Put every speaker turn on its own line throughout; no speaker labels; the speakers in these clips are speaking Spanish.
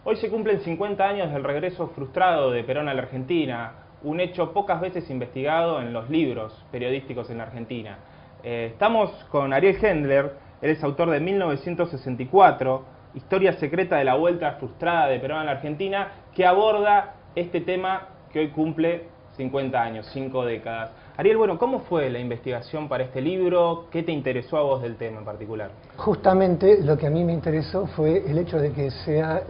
Hoy se cumplen 50 años del regreso frustrado de Perón a la Argentina, un hecho pocas veces investigado en los libros periodísticos en la Argentina. Estamos con Ariel Hendler, él es autor de 1964, Historia secreta de la vuelta frustrada de Perón a la Argentina, que aborda este tema que hoy cumple 50 años, 5 décadas. Ariel, bueno, ¿cómo fue la investigación para este libro? ¿Qué te interesó a vos del tema en particular?
Justamente lo que a mí me interesó fue el hecho de que sea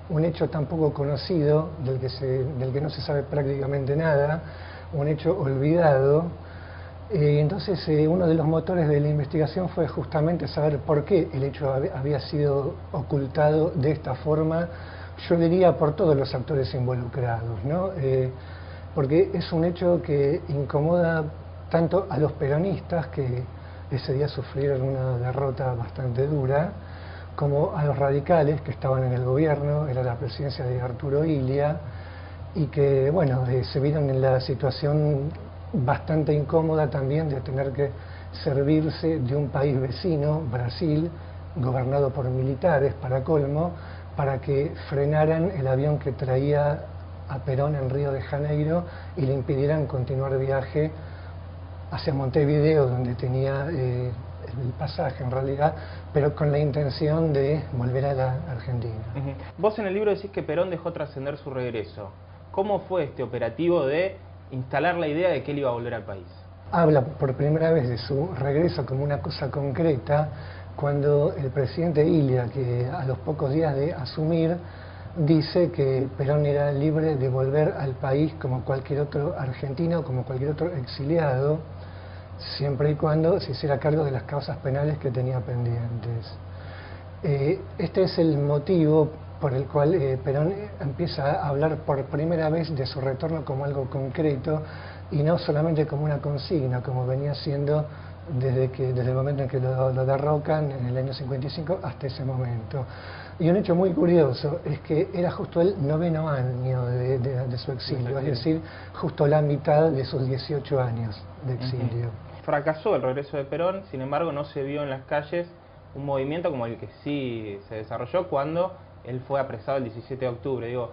un hecho tan poco conocido, del que no se sabe prácticamente nada, un hecho olvidado. Entonces uno de los motores de la investigación fue justamente saber por qué el hecho había sido ocultado de esta forma, yo diría por todos los actores involucrados, ¿no? Porque es un hecho que incomoda tanto a los peronistas, que ese día sufrieron una derrota bastante dura, como a los radicales que estaban en el gobierno, era la presidencia de Arturo Illia, y que bueno, se vieron en la situación bastante incómoda también de tener que servirse de un país vecino, Brasil, gobernado por militares para colmo, para que frenaran el avión que traía a Perón en Río de Janeiro y le impidieran continuar viaje hacia Montevideo, donde tenía el pasaje en realidad, pero con la intención de volver a la Argentina.
Vos en el libro decís que Perón dejó trascender su regreso. ¿Cómo fue este operativo de instalar la idea de que él iba a volver al país?
Habla por primera vez de su regreso como una cosa concreta cuando el presidente Illia, que a los pocos días de asumir, dice que Perón era libre de volver al país como cualquier otro argentino, como cualquier otro exiliado, siempre y cuando se hiciera cargo de las causas penales que tenía pendientes. Este es el motivo por el cual Perón empieza a hablar por primera vez de su retorno como algo concreto y no solamente como una consigna, como venía siendo desde el momento en que lo derrocan en el año 55 hasta ese momento. Y un hecho muy curioso es que era justo el 9º año de su exilio, es decir, justo la mitad de sus 18 años de exilio.
Fracasó el regreso de Perón, sin embargo no se vio en las calles un movimiento como el que sí se desarrolló cuando él fue apresado el 17 de octubre. Digo,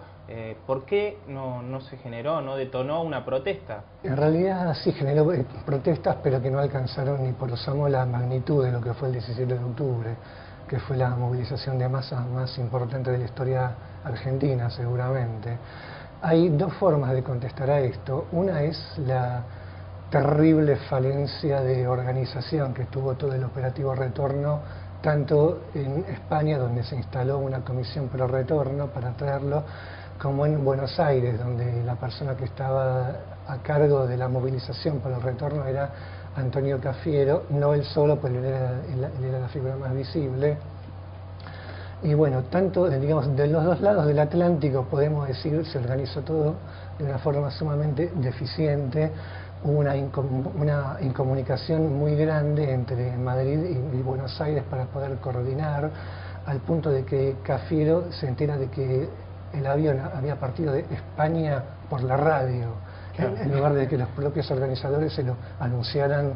¿por qué no se generó, no detonó una protesta?
En realidad sí generó protestas, pero que no alcanzaron ni por asomo la magnitud de lo que fue el 17 de octubre, que fue la movilización de masas más importante de la historia argentina, seguramente. Hay dos formas de contestar a esto. Una es la terrible falencia de organización que tuvo todo el operativo Retorno, tanto en España, donde se instaló una comisión pro retorno para traerlo, como en Buenos Aires, donde la persona que estaba a cargo de la movilización para el retorno era Antonio Cafiero, no él solo, pues él era la figura más visible. Y bueno, tanto, digamos, de los dos lados del Atlántico, podemos decir, se organizó todo de una forma sumamente deficiente. Hubo una incomunicación muy grande entre Madrid y Buenos Aires para poder coordinar, al punto de que Cafiero se entera de que el avión había partido de España por la radio, en lugar de que los propios organizadores se lo anunciaran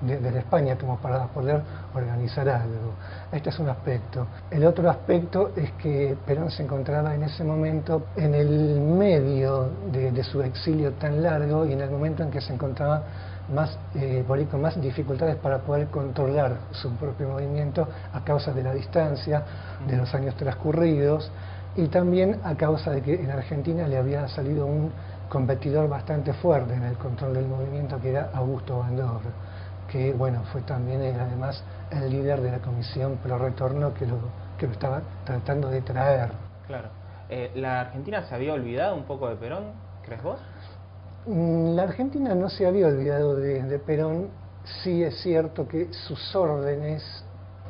desde España como para poder organizar algo. Este es un aspecto. El otro aspecto es que Perón se encontraba en ese momento en el medio de su exilio tan largo y en el momento en que se encontraba con más dificultades para poder controlar su propio movimiento a causa de la distancia, de los años transcurridos, y también a causa de que en Argentina le había salido un competidor bastante fuerte en el control del movimiento, que era Augusto Bandor, que bueno, fue también además el líder de la comisión pro retorno que lo estaba tratando de traer.
Claro. ¿La Argentina se había olvidado un poco de Perón, crees vos?
La Argentina no se había olvidado de Perón. Sí es cierto que sus órdenes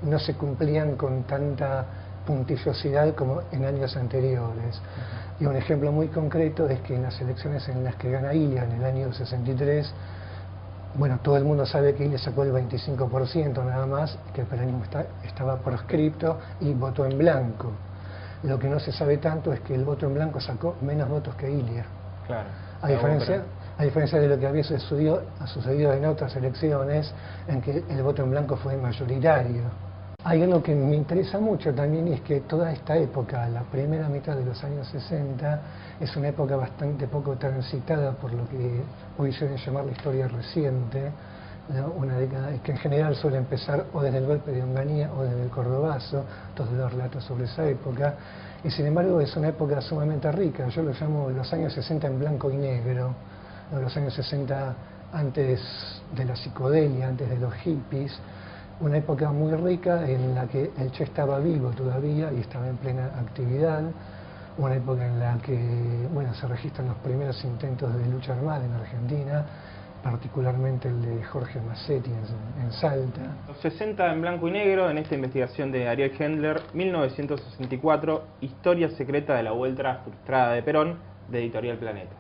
no se cumplían con tanta puntillosidad como en años anteriores. Y un ejemplo muy concreto es que en las elecciones en las que gana Illia en el año 63, bueno, todo el mundo sabe que Illia sacó el 25% nada más, que el peronismo estaba proscripto y votó en blanco. Lo que no se sabe tanto es que el voto en blanco sacó menos votos que Illia.
Claro.
A diferencia de lo que había sucedido en otras elecciones, en que el voto en blanco fue mayoritario. Hay algo que me interesa mucho también y es que toda esta época, la primera mitad de los años 60, es una época bastante poco transitada por lo que hoy suelen llamar la historia reciente, ¿no? Una década que en general suele empezar o desde el golpe de Onganía o desde el Cordobazo, todos los relatos sobre esa época, y sin embargo es una época sumamente rica. Yo lo llamo los años 60 en blanco y negro, ¿no? Los años 60 antes de la psicodelia, antes de los hippies, una época muy rica en la que el Che estaba vivo todavía y estaba en plena actividad, una época en la que, bueno, se registran los primeros intentos de lucha armada en Argentina, particularmente el de Jorge Massetti en Salta.
Los 60 en blanco y negro, en esta investigación de Ariel Hendler, 1964, Historia secreta de la vuelta frustrada de Perón, de Editorial Planeta.